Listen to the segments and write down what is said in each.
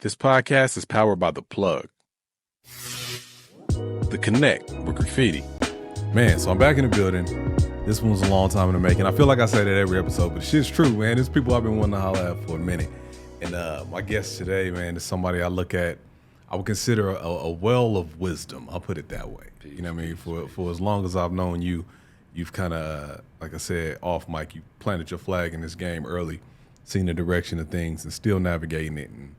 This podcast is powered by The Plug. The Connect with graffiti. Man, so I'm back in the building. This one was a long time in the making. I feel like I say that every episode, but shit's true, man. There's people I've been wanting to holler at for a minute. And my guest today, man, is somebody I look at, I would consider a well of wisdom. I'll put it that way. You know what I mean? For as long as I've known you, you've kind of, like I said, off mic, you planted your flag in this game early, seen the direction of things and still navigating it. And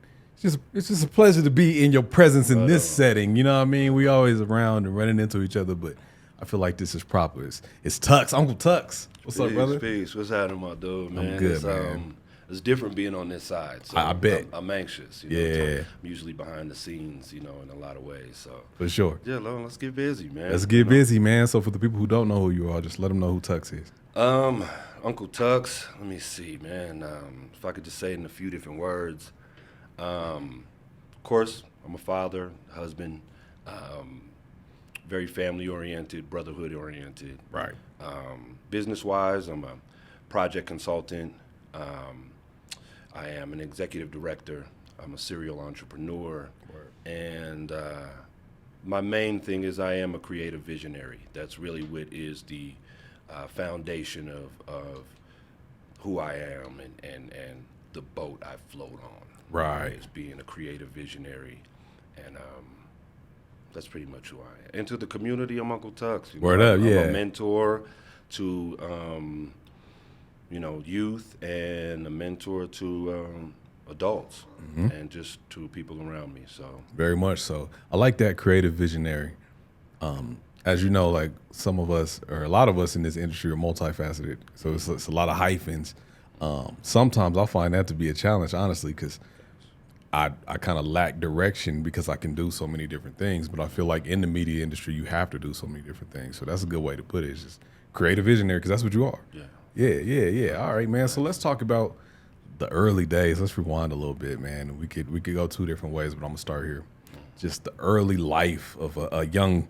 it's just a pleasure to be in your presence in this setting. You know what I mean? We always around and running into each other, but I feel like this is proper. It's Tuxx, Uncle Tuxx. What's up, brother? Peace. What's happening, my dude, man? I'm good, man. It's different being on this side. So I bet. I'm anxious. Yeah. I'm usually behind the scenes, in a lot of ways. So For sure. yeah, let's get busy, man. Let's get busy, man. So for the people who don't know who you are, just let them know who Tuxx is. Uncle Tuxx. Let me see, man. If I could just say it in a few different words. Of course, I'm a father, husband, very family-oriented, brotherhood-oriented. Right. Business-wise, I'm a project consultant. I am an executive director. I'm a serial entrepreneur. And my main thing is I am a creative visionary. That's really what is the foundation of who I am and the boat I float on. Right. Is being a creative visionary. And that's pretty much who I am. And to the community, I'm Uncle Tuxx. Word up, yeah. I'm a mentor to, youth and a mentor to adults and just to people around me. So Very much so. I like that creative visionary. As you know, like some of us, or a lot of us in this industry are multifaceted. So it's a lot of hyphens. Sometimes I find that to be a challenge, honestly, because I kind of lack direction because I can do so many different things, but I feel like in the media industry, you have to do so many different things. So that's a good way to put it. It's just creative visionary because that's what you are. Yeah. All right, man. So let's talk about the early days. Let's rewind a little bit, man. We could go two different ways, but I'm gonna start here. Just the early life of a young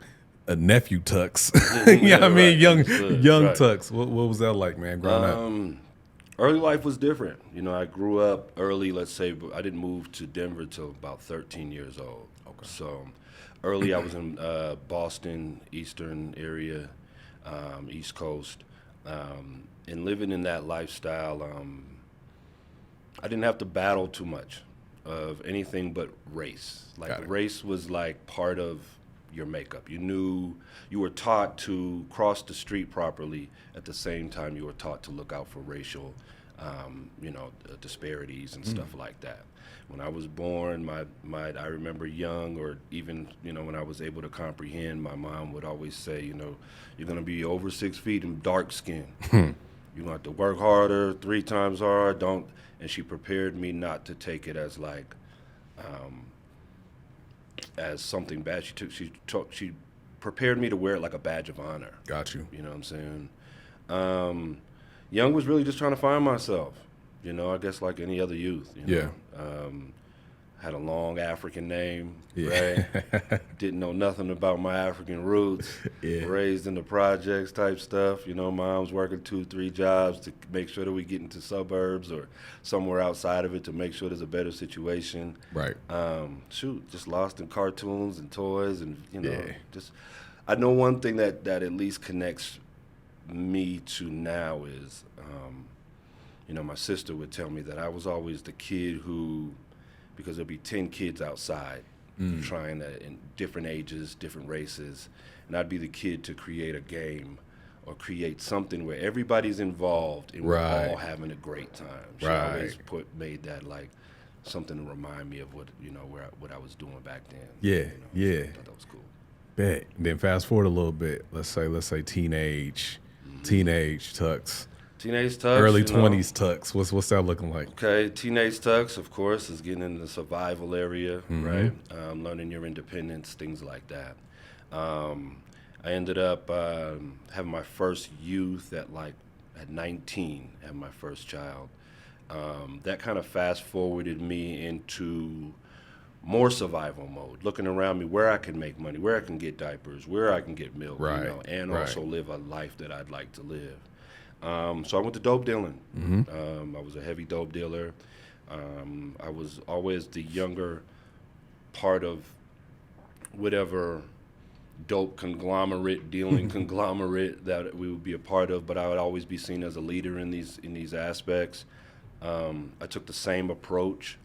nephew Tuxx. You know what I mean? Young right. Tuxx. What was that like, man, growing up? Early life was different. I grew up early, let's say, but I didn't move to Denver till about 13 years old. Okay. So early I was in Boston, Eastern area, East Coast. And living in that lifestyle, I didn't have to battle too much of anything but race. Like race was like part of your makeup. You knew you were taught to cross the street properly. At the same time, you were taught to look out for racial, disparities and stuff like that. When I was born, I remember young, or even when I was able to comprehend, my mom would always say, you're gonna be over 6 feet and dark skin. You're gonna have to work harder, 3 times hard. And she prepared me not to take it as like. As something bad. She prepared me to wear it like a badge of honor. Got you. You know what I'm saying? Young was really just trying to find myself. I guess like any other youth. Yeah. Had a long African name. Yeah. Right? Didn't know nothing about my African roots. Yeah. Raised in the projects type stuff. Mom's working 2-3 jobs to make sure that we get into suburbs or somewhere outside of it to make sure there's a better situation. Right. Just lost in cartoons and toys and Yeah. just. I know one thing that at least connects me to now is, my sister would tell me that I was always the kid who. Because there'd be 10 kids outside trying to, in different ages, different races, and I'd be the kid to create a game or create something where everybody's involved and we're all having a great time. She always made that like something to remind me of what I was doing back then. Yeah. So I thought that was cool. Bet. And then fast forward a little bit. Let's say teenage Tuxx. Teenage Tuxx. Early 20s Tuxx. What's that looking like? Okay, teenage Tuxx, of course, is getting into the survival area, right? Learning your independence, things like that. I ended up having my first youth at 19, had my first child. That kind of fast forwarded me into more survival mode, looking around me where I can make money, where I can get diapers, where I can get milk, and also live a life that I'd like to live. So I went to dope dealing. I was a heavy dope dealer. I was always the younger part of whatever dope conglomerate, dealing conglomerate that we would be a part of, but I would always be seen as a leader in these aspects. I took the same approach.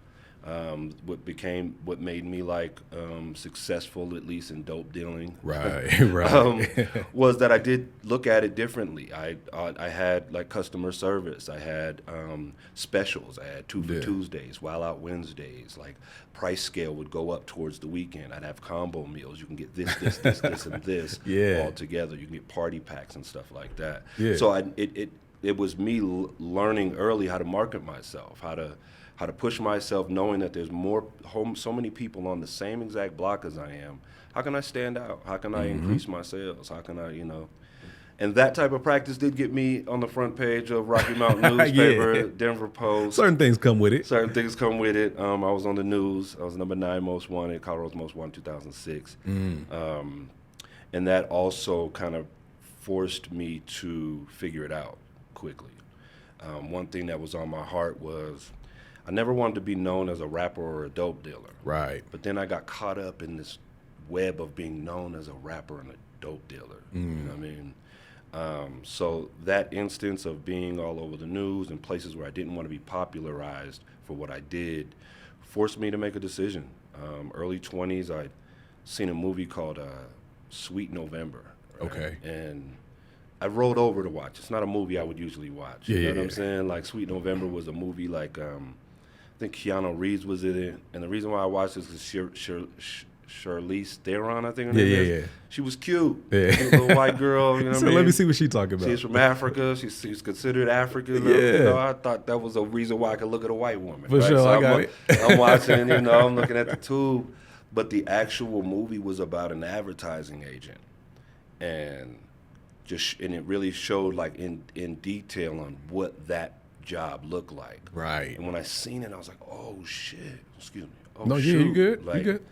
What made me successful, at least in dope dealing, Right. was that I did look at it differently. I had like customer service. I had specials. I had 2 for Tuesdays, Wild Out Wednesdays. Like price scale would go up towards the weekend. I'd have combo meals. You can get this, and this all together. You can get party packs and stuff like that. Yeah. So it was me learning early how to market myself, how to push myself, knowing that there's so many people on the same exact block as I am. How can I stand out? How can I increase my sales? How can I, And that type of practice did get me on the front page of Rocky Mountain newspaper, Denver Post. Certain things come with it. Certain things come with it. I was on the news. I was number 9 most wanted, Colorado's most wanted 2006. And that also kind of forced me to figure it out quickly. One thing that was on my heart was I never wanted to be known as a rapper or a dope dealer. Right. But then I got caught up in this web of being known as a rapper and a dope dealer. You know what I mean? So that instance of being all over the news and places where I didn't want to be popularized for what I did forced me to make a decision. Early 20s, I'd seen a movie called Sweet November. Right? Okay. And I rolled over to watch. It's not a movie I would usually watch. You know what I'm saying? Like Sweet November was a movie like I think Keanu Reeves was in it, and the reason why I watched this is Charlize Theron, I think her name is. Yeah. She was cute. Yeah. Cute little white girl, you know what I mean? Let me see what she's talking about. She's from Africa. She's considered African. I thought that was a reason why I could look at a white woman. For sure, so I got it. I'm watching, I'm looking at the tube. But the actual movie was about an advertising agent. And it really showed like in detail on what that job looked like. Right. And when I seen it, I was like, oh shit. Excuse me. Oh, No, shoot. you good. Like, you good.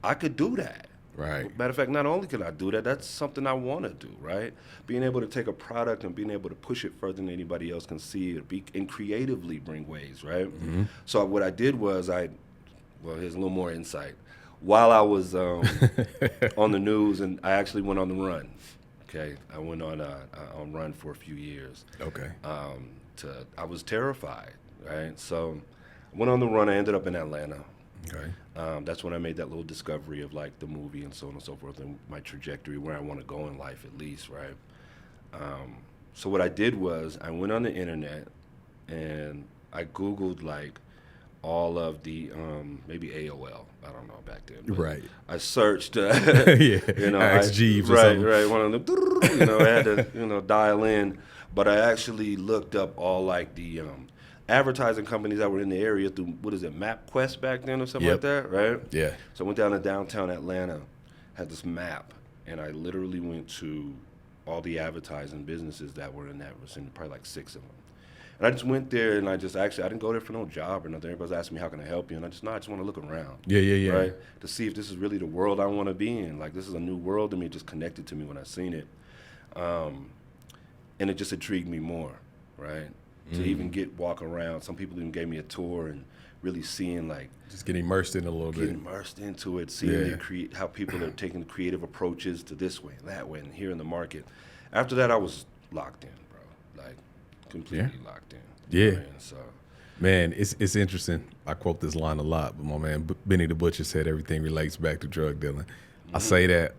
I could do that. Right. Matter of fact, not only can I do that, that's something I want to do, right? Being able to take a product and being able to push it further than anybody else can see it, and creatively bring ways, right? So what I did was here's a little more insight. While I was on the news, and I actually went on the run. Okay, I went on run for a few years. Okay. I was terrified, right? So I went on the run. I ended up in Atlanta. Okay. That's when I made that little discovery of like the movie and so on and so forth, and my trajectory, where I want to go in life at least, right? So what I did was I went on the internet and I Googled like all of the maybe AOL. I don't know back then. Right. I searched. Ask Jeeves or something. Right. One of them. I had to dial in, but I actually looked up all like the advertising companies that were in the area through MapQuest back then or something like that, right? Yeah. So I went down to downtown Atlanta, had this map, and I literally went to all the advertising businesses that were in that vicinity, probably like 6 of them. And I just went there, and I didn't go there for no job or nothing. Everybody's asking me, how can I help you? And I just want to look around. Yeah. Right? To see if this is really the world I want to be in. Like, this is a new world to me. It just connected to me when I seen it. And it just intrigued me more, right? To even walk around. Some people even gave me a tour and really seeing, like... Just get immersed in it a little bit. Get immersed into it, seeing how people are taking creative approaches to this way, that way, and here in the market. After that, I was locked in, bro. Like, completely locked in. Yeah. Man, so. Man, it's interesting. I quote this line a lot, but my man Benny the Butcher said everything relates back to drug dealing. I say that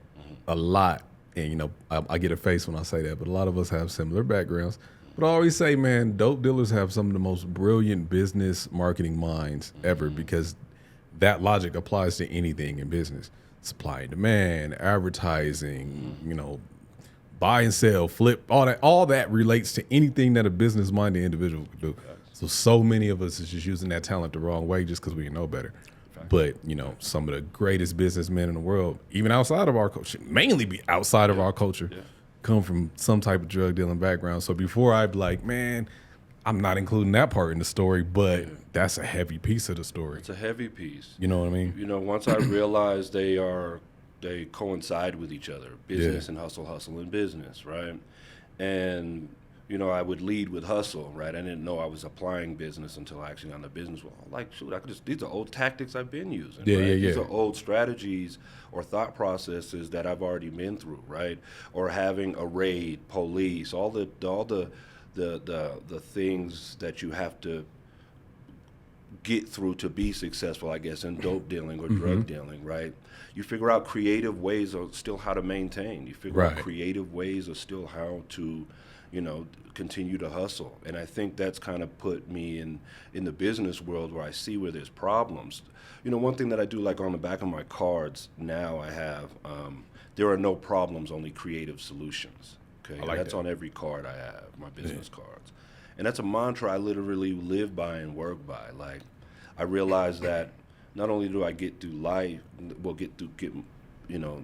a lot, and I get a face when I say that, but a lot of us have similar backgrounds. But I always say, man, dope dealers have some of the most brilliant business marketing minds ever, because that logic applies to anything in business. Supply and demand, advertising, buy and sell, flip, all that relates to anything that a business-minded individual could do. So many of us is just using that talent the wrong way just because we know better. But, some of the greatest businessmen in the world, even outside of our culture, mainly be outside of our culture, come from some type of drug dealing background. So before I'd be like, man, I'm not including that part in the story, but that's a heavy piece of the story. It's a heavy piece. You know what I mean? Once I realized they coincide with each other, business and hustle and business, right? And I would lead with hustle, right? I didn't know I was applying business until I actually got in the business world. Like, shoot, these are old tactics I've been using, Yeah, right? yeah, These yeah. are old strategies or thought processes that I've already been through, right? Or having a raid, police, all the things that you have to get through to be successful, I guess, in dope dealing or drug dealing, right? You figure out creative ways of still how to maintain. You figure out Right. creative ways of still how to, continue to hustle. And I think that's kind of put me in the business world where I see where there's problems. One thing that I do, like on the back of my cards now, I have, there are no problems, only creative solutions. Okay, I like that's that. on every card I have, my business cards. And that's a mantra I literally live by and work by. Like, I realize that not only do I get through life,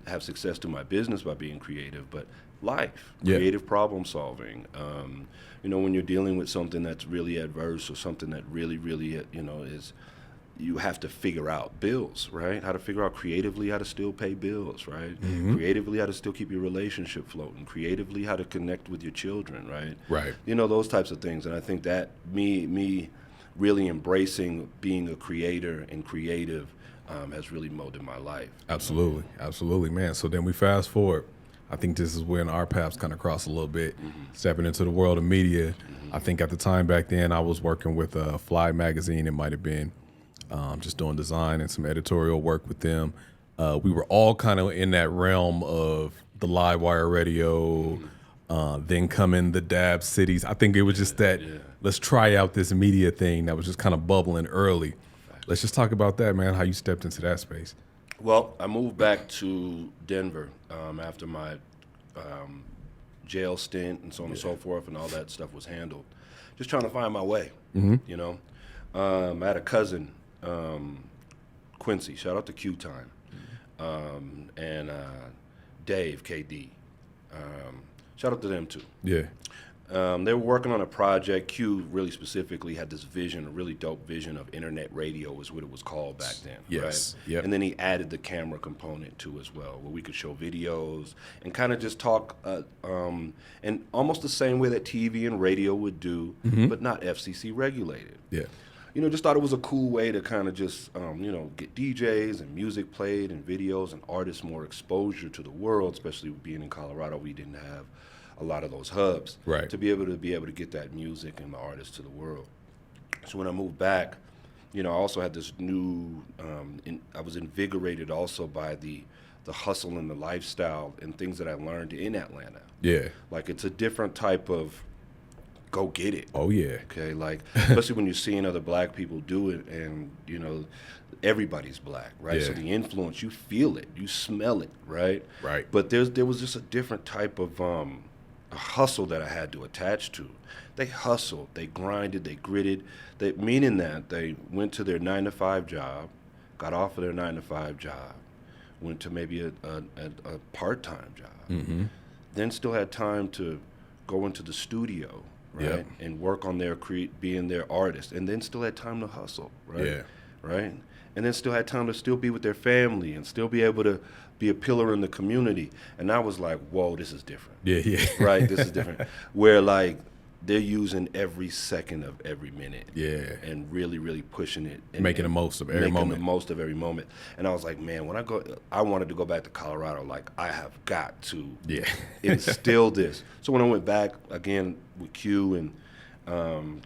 have success to my business by being creative, but life, Yeah. creative problem solving. When you're dealing with something that's really adverse or something that really, really, is, you have to figure out bills, right? How to figure out creatively how to still pay bills, right? Creatively how to still keep your relationship floating. Creatively how to connect with your children, right? Right. Those types of things. And I think that me really embracing being a creator and creative has really molded my life. Absolutely. Absolutely, man. So then we fast forward. I think this is when our paths kind of cross a little bit, stepping into the world of media. I think at the time back then I was working with Fly Magazine, it might have been, just doing design and some editorial work with them. We were all kind of in that realm of the live wire radio, then come in the dab cities. I think it was just that let's try out this media thing that was just kind of bubbling early. Let's just talk about that, man, how you stepped into that space. Well, I moved back to Denver after my jail stint and so on and so forth, and all that stuff was handled. Just trying to find my way, I had a cousin, Quincy, shout out to Q Time, and Dave, KD. Shout out to them too. Yeah. They were working on a project. Q really specifically had this vision, a really dope vision of internet radio is what it was called back then. Yes. Right? Yep. And then he added the camera component too as well, where we could show videos and kind of just talk, and almost the same way that TV and radio would do, but not FCC regulated. Yeah. Just thought it was a cool way to kind of just, get DJs and music played and videos and artists more exposure to the world, especially being in Colorado. We didn't have a lot of those hubs, Right. to be able to get that music and the artists to the world. So when I moved back, I also had this new, I was invigorated also by the hustle and the lifestyle and things that I learned in Atlanta. Yeah. Like, it's a different type of go get it. Oh, yeah. Okay, like, especially when you're seeing other black people do it, and everybody's black, right? Yeah. So the influence, you feel it, you smell it, right? Right. But there was just a different type of a hustle that I had to attach to. They hustled, they grinded, they gritted. Meaning that they went to their 9-to-5 job, got off of their 9-to-5 job, went to maybe a part-time job, then still had time to go into the studio, right, Yep. and work on being their artist, and then still had time to hustle, right, Yeah. right, and then still had time to still be with their family and still be able to be a pillar in the community. And I was like, whoa, this is different. Yeah. Yeah. Right, this is different. Where, like, they're using every second of every minute. Yeah. And really, really pushing it. And Making the most of every making moment. the most of every moment. And I was like, man, I wanted to go back to Colorado. Like, I have got to Yeah. instill this. So when I went back, again, with Q and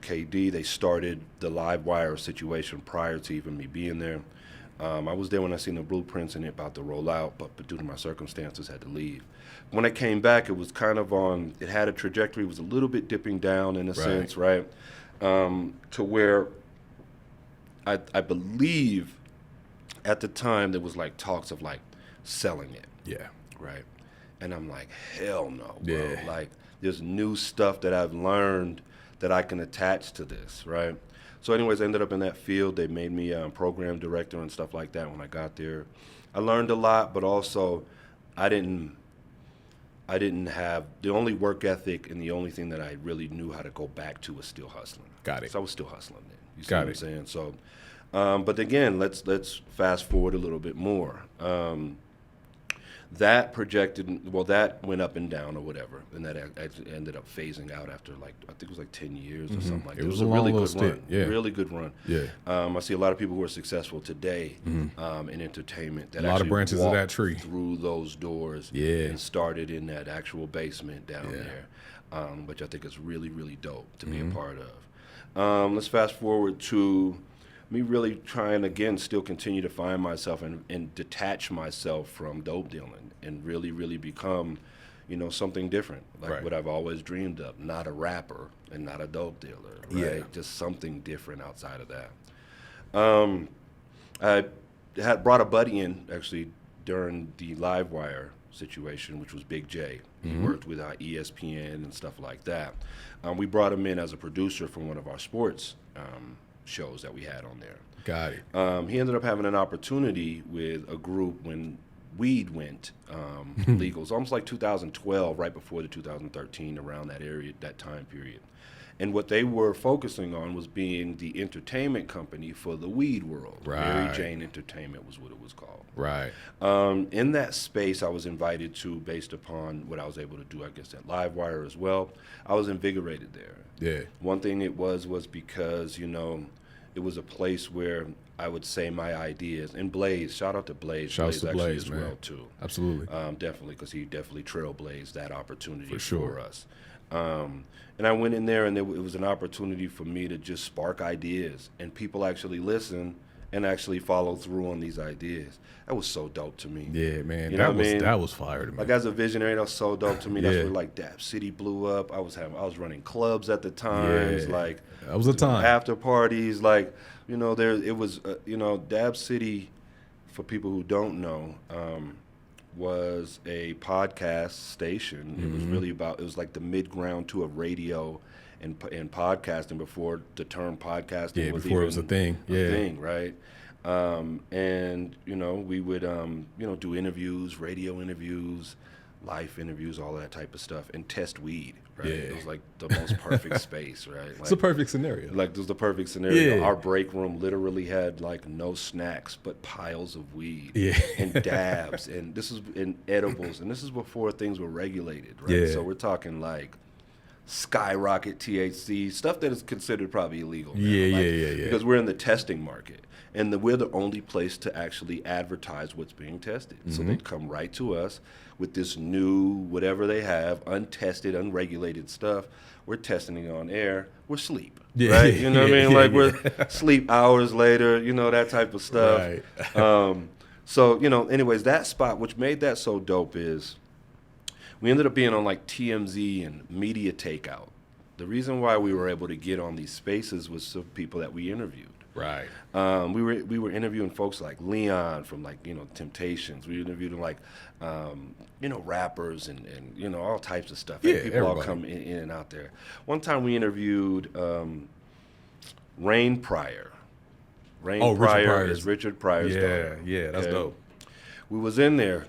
KD, they started the live wire situation prior to even me being there. I was there when I seen the blueprints and it about to roll out, but due to my circumstances, had to leave. When I came back, it was kind of it had a trajectory, it was a little bit dipping down in a sense, right? To where I believe at the time there was like talks of like selling it, Yeah. right? And I'm like, hell no, bro. Yeah. Like, there's new stuff that I've learned that I can attach to this, right? So anyways, I ended up in that field. They made me program director and stuff like that when I got there. I learned a lot, but also I didn't have the only work ethic, and the only thing that I really knew how to go back to was still hustling. Got it. So I was still hustling then. You see Got what I'm it. saying? So, but again, let's fast forward a little bit more. that projected, well, that went up and down or whatever, and that actually ended up phasing out after like, I think it was like 10 years or something like that. It was a a really long good little run. stint, yeah. Really good run. Yeah. I see a lot of people who are successful today in entertainment that A lot of actually branches of that walked tree. through those doors Yeah. and started in that actual basement down there, which I think is really, really dope to be a part of. Let's fast forward to me really trying, again, still continue to find myself and detach myself from dope dealing and really, really become, something different, like what I've always dreamed of, not a rapper and not a dope dealer, right? Yeah. Just something different outside of that. I had brought a buddy in, actually, during the Livewire situation, which was Big J. He worked with ESPN and stuff like that. We brought him in as a producer from one of our sports shows that we had on there. Got it. He ended up having an opportunity with a group when weed went legal. It's almost like 2012, right before the 2013, around that area, that time period. And what they were focusing on was being the entertainment company for the weed world. Mary Right. Jane Entertainment was what it was called. Right. In that space, I was invited to, based upon what I was able to do, I guess, at Livewire as well. I was invigorated there. Yeah. One thing it was because, it was a place where I would say my ideas. And Blaze, shout out to Blaze. Shouts to actually Blaze, as man. well, too. Absolutely. Definitely, because he definitely trailblazed that opportunity For sure. for us. And I went in there, and it was an opportunity for me to just spark ideas, and people actually listen and actually follow through on these ideas. That was so dope to me. Yeah, man. You know what I mean? That was fire to me. Like, as a visionary, that was so dope to me. That's Yeah. where like Dap City blew up. I was running clubs at the times, Yeah. like That was a time. after parties, like it was Dab City, for people who don't know, was a podcast station. It was really it was like the mid-ground to a radio and podcasting before the term podcasting Yeah, was before even it was a thing. Yeah. thing, right? And we would do interviews, radio interviews, life interviews, all that type of stuff, and test weed, right? Yeah. It was like the most perfect space, right? It's a perfect scenario. Like, it was the perfect scenario. Yeah. Our break room literally had like no snacks but piles of weed Yeah. and dabs, and this is in edibles, and this is before things were regulated, right? Yeah. So we're talking like skyrocket THC stuff that is considered probably illegal now, Yeah. because we're in the testing market, and we're the only place to actually advertise what's being tested. So they'd come right to us with this new whatever they have, untested, unregulated stuff. We're testing it on air. We're asleep, Yeah. right? You know what I mean? Yeah, Like, we're sleep hours later, that type of stuff. Right. So, anyways, that spot, which made that so dope, is we ended up being on like TMZ and Media Takeout. The reason why we were able to get on these spaces was some people that we interviewed. Right. We were interviewing folks like Leon from like Temptations. We interviewed like rappers and all types of stuff. Yeah, People all everybody. come in and out there. One time we interviewed Rain Pryor. Richard Pryor Pryor's- is Richard Pryor's daughter. Yeah, that's Okay? dope. We was in there,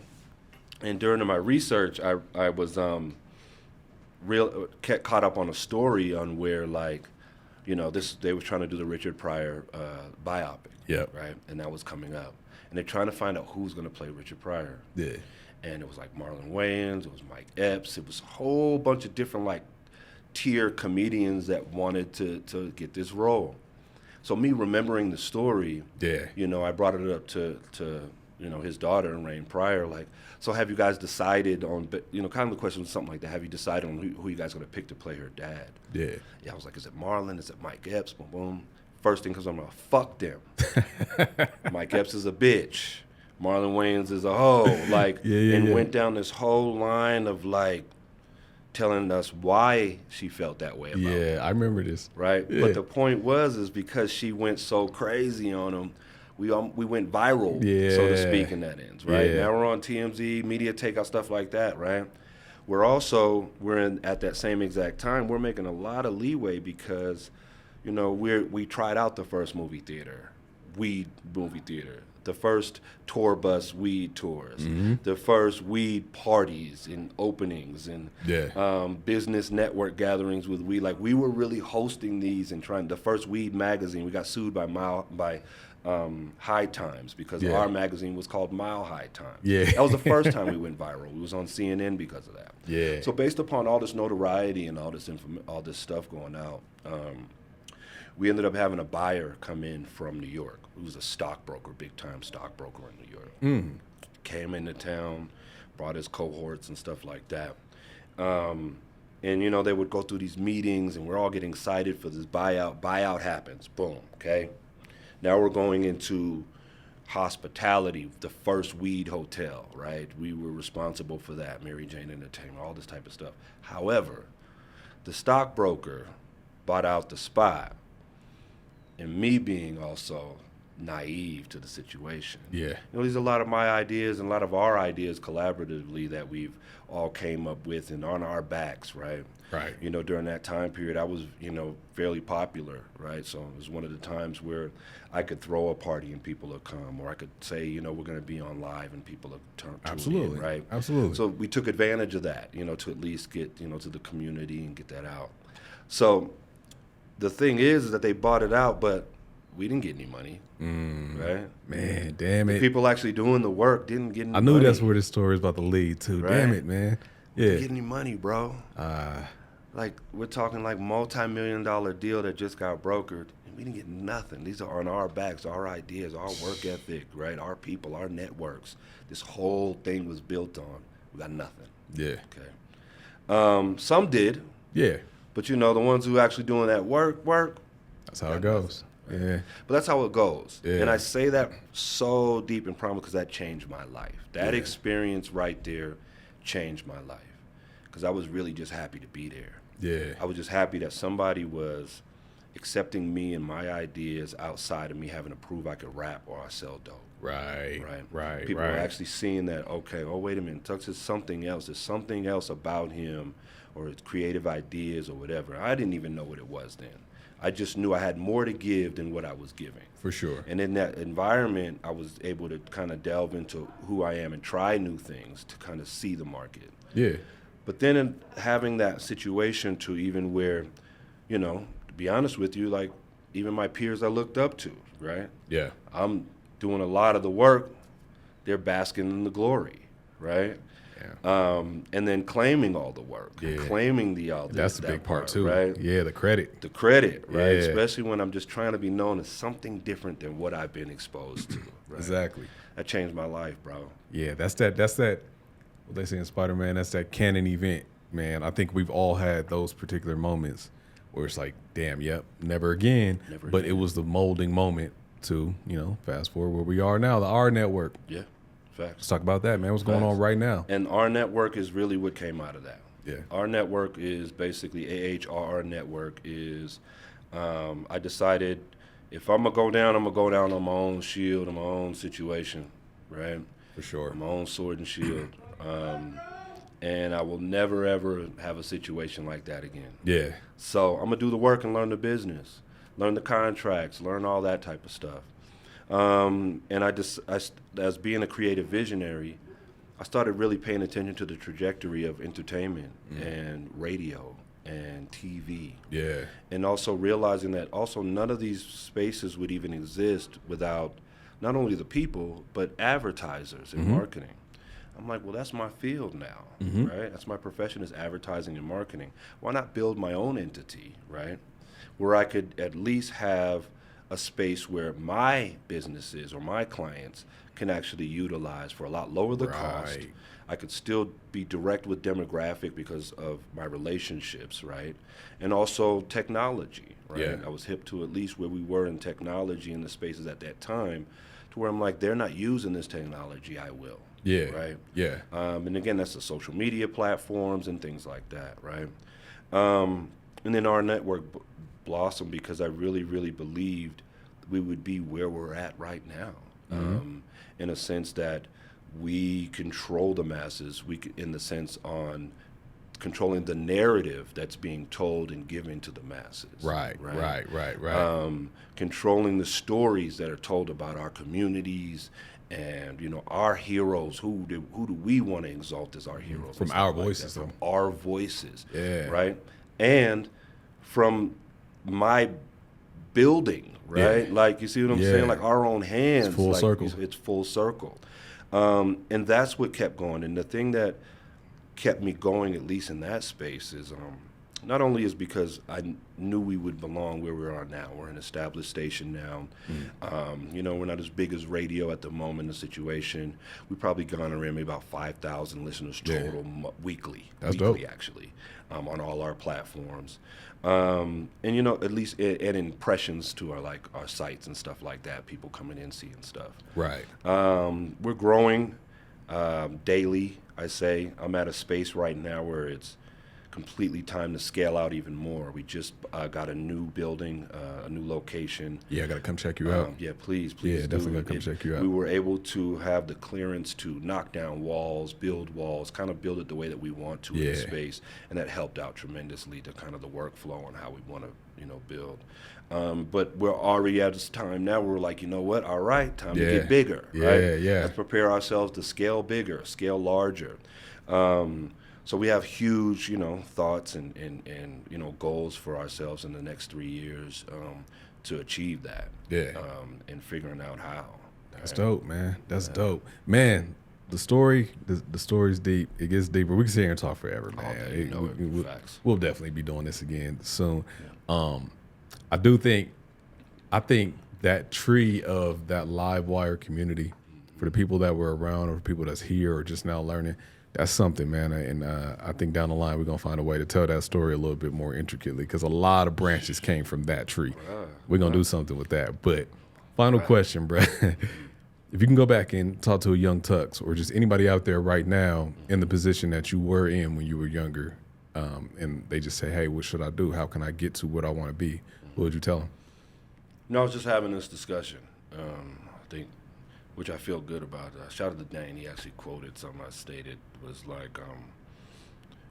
and during my research, I was caught up on a story on where they were trying to do the Richard Pryor biopic, Yep. right? And that was coming up, and they're trying to find out who's going to play Richard Pryor. Yeah. And it was like Marlon Wayans, it was Mike Epps, it was a whole bunch of different like tier comedians that wanted to get this role. So me remembering the story, Yeah. I brought it up to his daughter, Rain Pryor, like, so have you guys decided on, kind of the question was something like that, have you decided on who you guys going to pick to play her dad? Yeah. Yeah, I was like, is it Marlon? Is it Mike Epps? Boom, boom. First thing, because I'm like, fuck them. Mike Epps is a bitch. Marlon Wayans is a hoe. Like, Yeah. went down this whole line of like telling us why she felt that way about him. Yeah, I remember this. Right? Yeah. But the point is because she went so crazy on him, we went viral, so to Yeah. speak, in that ends, right? Yeah. Now we're on TMZ, Media Takeout, stuff like that, right? At that same exact time, we're making a lot of leeway because, we tried out the first weed movie theater, the first tour bus weed tours, the first weed parties and openings and Yeah. business network gatherings with weed. Like, we were really hosting these and the first weed magazine. We got sued by High Times, because Yeah. our magazine was called Mile High Times. Yeah. That was the first time we went viral. We was on CNN because of that. Yeah. So based upon all this notoriety and all this stuff going out, we ended up having a buyer come in from New York, who was a stockbroker, big-time stockbroker in New York. Came into town, brought his cohorts and stuff like that. And, you know, they would go through these meetings, and we're all getting excited for this buyout. Buyout happens. Boom, okay? Now we're going into hospitality, the first weed hotel, right? We were responsible for that, Mary Jane Entertainment, all this type of stuff. However, the stockbroker bought out the spot, and me being also naive to the situation. Yeah. You know, there's a lot of my ideas and a lot of our ideas collaboratively that we've all came up with and on our backs, right? Right. You know, during that time period, I was, you know, fairly popular, right? So it was one of the times where I could throw a party and people would come, or I could say, you know, we're going to be on live and people would tune Absolutely. in, right? Absolutely. So we took advantage of that, you know, to at least get, you know, to the community and get that out. So the thing is that they bought it out, but we didn't get any money, right? Man, damn The it. people actually doing the work didn't get any I knew money. that's where this story is about to lead to. Right. Damn it, man. Didn't Yeah. get any money, bro. Like, we're talking like multi-million-dollar deal that just got brokered, and we didn't get nothing. These are on our backs, our ideas, our work ethic, right? Our people, our networks. This whole thing was built on. We got nothing. Yeah. Okay. Some did, Yeah. but you know, the ones who actually doing that work. That's how it goes. Yeah. But that's how it goes. Yeah. And I say that so deep and proud because that changed my life. That Yeah. experience right there changed my life. Because I was really just happy to be there. Yeah. I was just happy that somebody was accepting me and my ideas outside of me having to prove I could rap or I sell dope. Right. Right. Right. People right. are actually seeing that, okay, oh, wait a minute, Tuxx is something else. There's something else about him or his creative ideas or whatever. I didn't even know what it was then. I just knew I had more to give than what I was giving. For sure. And in that environment, I was able to kind of delve into who I am and try new things to kind of see the market. Yeah. But then in having that situation to even where, you know, to be honest with you, like even my peers I looked up to, right? Yeah. I'm doing a lot of the work. They're basking in the glory, right? Yeah. And then claiming all the work, Yeah. claiming the all That's the that big part too. right? Yeah, the credit. The credit, right? Yeah. Especially when I'm just trying to be known as something different than what I've been exposed to. Right? Exactly. That changed my life, bro. Yeah, that's that what they say in Spider-Man, that's that canon event, man. I think we've all had those particular moments where it's like, damn, yep, never again. Never but again. it was the molding moment to, you know, fast forward where we are now, the AHRR network. Yeah, facts. Let's talk about that, man. What's going Facts. on right now? And our network is really what came out of that. Yeah. Our network is basically AHRR network is, I decided if I'm going to go down, I'm going to go down on my own shield, on my own situation, right? For sure. My own sword and shield. And I will never, ever have a situation like that again. Yeah. So I'm going to do the work and learn the business, learn the contracts, learn all that type of stuff. And as being a creative visionary, I started really paying attention to the trajectory of entertainment and radio and TV. Yeah. And also realizing that also none of these spaces would even exist without not only the people, but advertisers and marketing. I'm like, well, that's my field now, right? That's my profession is advertising and marketing. Why not build my own entity, right? Where I could at least have a space where my businesses or my clients can actually utilize for a lot lower the cost. Right. I could still be direct with demographic because of my relationships, right? And also technology, right? Yeah. I was hip to at least where we were in technology in the spaces at that time to where I'm like, they're not using this technology, I will. Yeah. Right? Yeah. And again, that's the social media platforms and things like that, right? And then our network blossomed because I really, really believed we would be where we're at right now. In a sense that we control the masses, in the sense on controlling the narrative that's being told and given to the masses. Right. Controlling the stories that are told about our communities and, you know, our heroes. Who do we want to exalt as our heroes? From and our stuff like voices, that, though. from our voices. Yeah. Right? And from my building, right? Yeah. Like, you see what I'm Yeah. saying? Like our own hands. full like, circle. It's full circle. And that's what kept going. And the thing that kept me going, at least in that space, is not only is because I knew we would belong where we are now. We're an established station now. You know, we're not as big as radio at the moment, the situation. We probably garner in maybe about 5,000 listeners total weekly. That's weekly, dope. actually, on all our platforms. And, you know, at least, and impressions to our sites and stuff like that, people coming in, seeing stuff. Right. We're growing daily, I say. I'm at a space right now where it's completely time to scale out even more. We just got a new building, a new location. Yeah, I got to come check you out. Yeah, please Yeah, do. definitely gotta come check you out. We were able to have the clearance to knock down walls, build walls, kind of build it the way that we want to in the space, and that helped out tremendously to kind of the workflow on how we want to, you know, build. But we're already at this time now where we're like, you know what, all right, time to get bigger, right? Yeah. Let's prepare ourselves to scale bigger, scale larger. So we have huge, you know, thoughts and you know, goals for ourselves in the next 3 years to achieve that. Yeah. And figuring out how. That's dope, man. That's dope, man. The story's deep. It gets deeper. We can sit here and talk forever, man. day, you know it. Facts. We'll definitely be doing this again soon. I think that tree of that live wire community, for the people that were around or for people that's here or just now learning, that's something, man. And I think down the line we're gonna find a way to tell that story a little bit more intricately, because a lot of branches came from that tree. We're gonna do something with that. But final question, bro. If you can go back and talk to a young Tuxx or just anybody out there right now in the position that you were in when you were younger, and they just say, hey, what should I do? How can I get to what I want to be? What would you tell them? No, I was just having this discussion, I think, which I feel good about. Shout out to Dane. He actually quoted something I stated. Was like,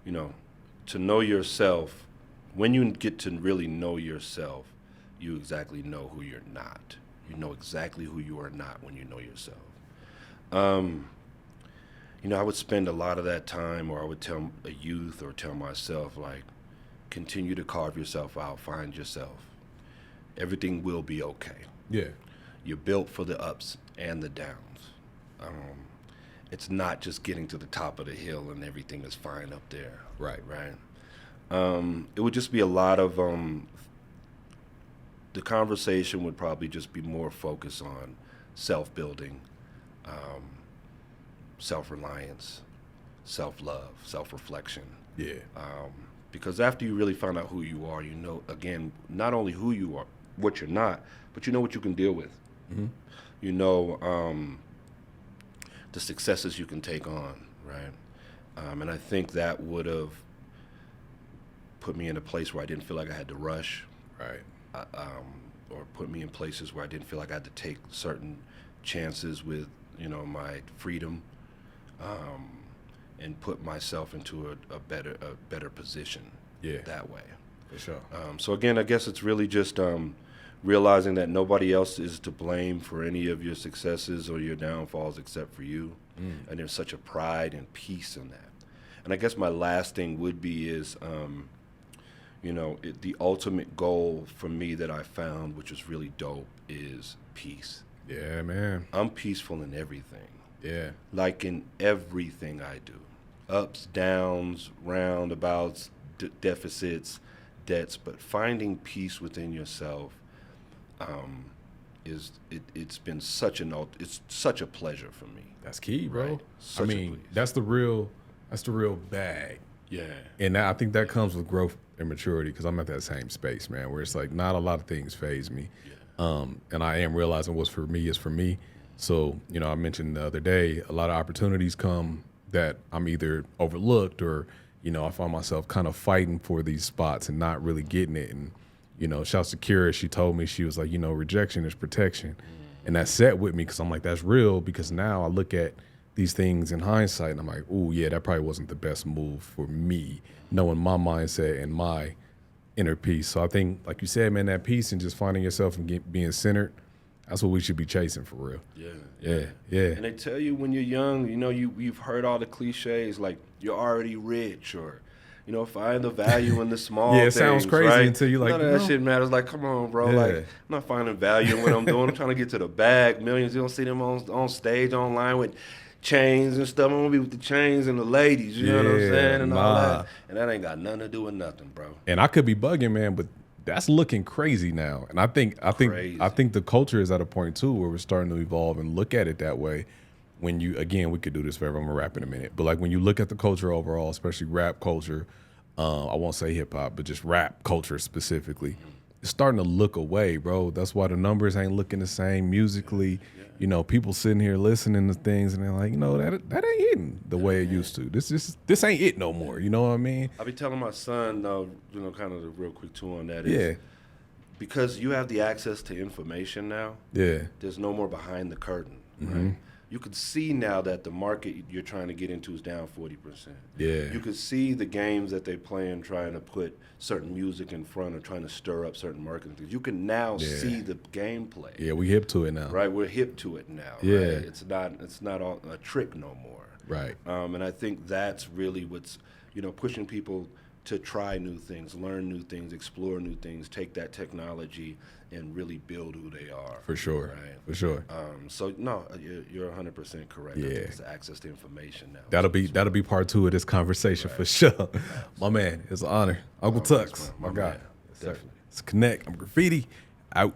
you know, to know yourself, when you get to really know yourself, you exactly know who you're not. You know exactly who you are not when you know yourself. You know, I would spend a lot of that time, or I would tell a youth or tell myself, like, continue to carve yourself out, find yourself. Everything will be okay. Yeah. You're built for the ups and the downs. It's not just getting to the top of the hill and everything is fine up there. Right. It would just be a lot of, the conversation would probably just be more focused on self-building, self-reliance, self-love, self-reflection. Yeah. Because after you really find out who you are, you know, again, not only who you are, what you're not, but you know what you can deal with. Mm-hmm. You know the successes you can take on, right? And I think that would have put me in a place where I didn't feel like I had to rush. Right. Or put me in places where I didn't feel like I had to take certain chances with, you know, my freedom, and put myself into a better position. Yeah. That way. For sure. So again, I guess it's really just realizing that nobody else is to blame for any of your successes or your downfalls except for you. And there's such a pride and peace in that. And I guess my last thing would be is, you know, the ultimate goal for me that I found, which was really dope, is peace. Yeah, man. I'm peaceful in everything. Yeah. Like in everything I do. Ups, downs, roundabouts, deficits, debts, but finding peace within yourself it's been such a pleasure for me. That's key, bro. Right. I mean, that's the real bag. Yeah. And I think that comes with growth and maturity, because I'm at that same space, man, where it's like not a lot of things faze me. Yeah. And I am realizing what's for me is for me. So, you know, I mentioned the other day, a lot of opportunities come that I'm either overlooked or, you know, I find myself kind of fighting for these spots and not really getting it. And, you know, shouts to Kira, she told me, she was like, you know, rejection is protection. And that sat with me, because I'm like, that's real, because now I look at these things in hindsight and I'm like, oh yeah, that probably wasn't the best move for me, knowing my mindset and my inner peace. So I think, like you said, man, that peace and just finding yourself and being centered, that's what we should be chasing for real. Yeah. And they tell you when you're young, you know, you've heard all the cliches, like you're already rich, or, You know, find the value in the small Yeah, it things, sounds crazy right? until you like, None of that shit matters. Like, come on, bro. Yeah. Like, I'm not finding value in what I'm doing. I'm trying to get to the bag. Millions. You don't see them on stage, online with chains and stuff. I'm gonna be with the chains and the ladies. You know what I'm Yeah, saying? And all nah. that. And that ain't got nothing to do with nothing, bro. And I could be bugging, man, but that's looking crazy now. And I think Crazy. the culture is at a point too where we're starting to evolve and look at it that way. When you, again, we could do this forever. I'm gonna rap in a minute, but like when you look at the culture overall, especially rap culture, I won't say hip hop, but just rap culture specifically, it's starting to look away, bro. That's why the numbers ain't looking the same musically. You know, people sitting here listening to things and they're like, you know, that ain't hitting the way it used to. This ain't it no more. You know what I mean? I be telling my son, you know, kind of the real quick too on that Yeah. is because you have the access to information now. Yeah. There's no more behind the curtain, right? You can see now that the market you're trying to get into is down 40%. Yeah. You can see the games that they play in trying to put certain music in front or trying to stir up certain marketing things. You can now see the gameplay. Yeah, we hip to it now. Right, we're hip to it now. Yeah. Right? It's not a trick no more. Right. And I think that's really what's, you know, pushing people to try new things, learn new things, explore new things, take that technology and really build who they are. For sure. Right? For sure. So no, you're 100% correct. Yeah. It's access to information now. That'll be part 2 of this conversation for sure. My man, it's an honor. Uncle Tuxx, my guy. man. Definitely. It's Connect. I'm Graffiti. Out.